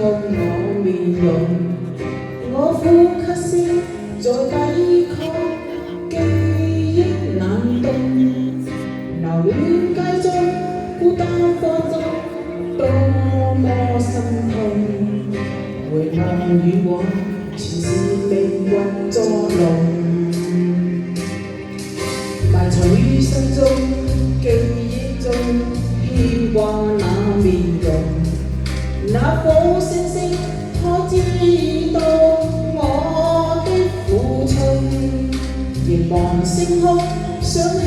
痛我面容，我呼吸聲在抵抗記憶冷凍，留戀街中孤單課中多麼心痛，回望以往全是命運作弄，埋藏於心中記憶中牽掛那面容。那顆星星可知道我的苦衷？凝望星空，想起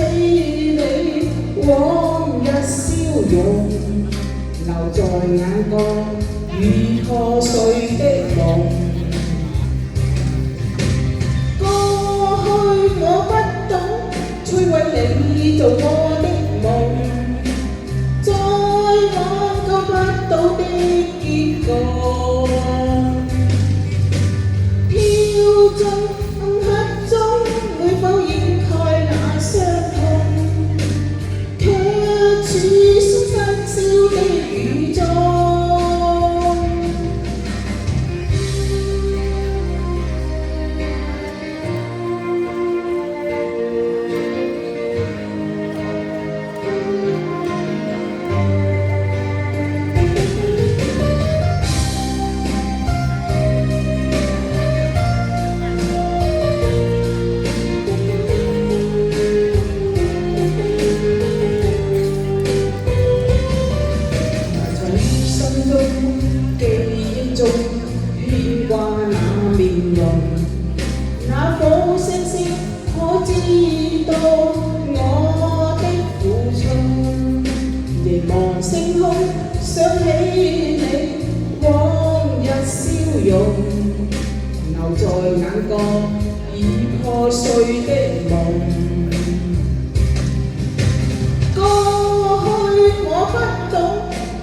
你往日笑容，留在眼角如破碎的夢。過去我不懂摧毀你做我的夢，再挽救不到的結局，飄進暗黑中，會否掩蓋那傷痛？卻似深深燒的雨中。記憶中牽掛那面容，那顆星星可知道我的苦衷？凝望星空，想起你往日笑容，留在眼角已破碎的夢。過去我不懂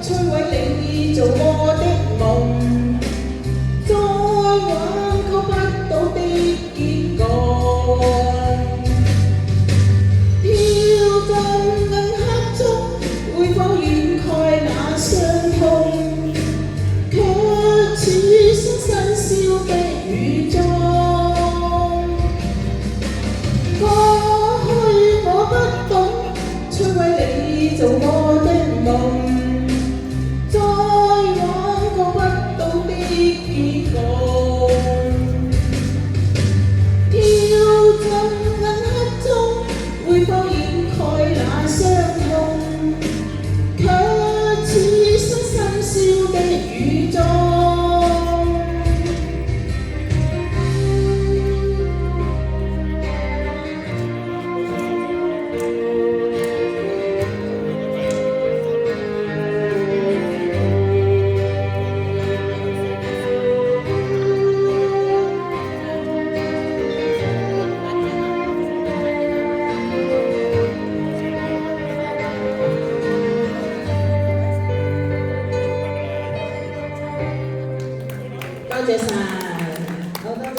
摧毀你做我的夢，再挽救不到的結局，飄進暗黑中，會否掩蓋那傷痛？卻似深深燒的雨中。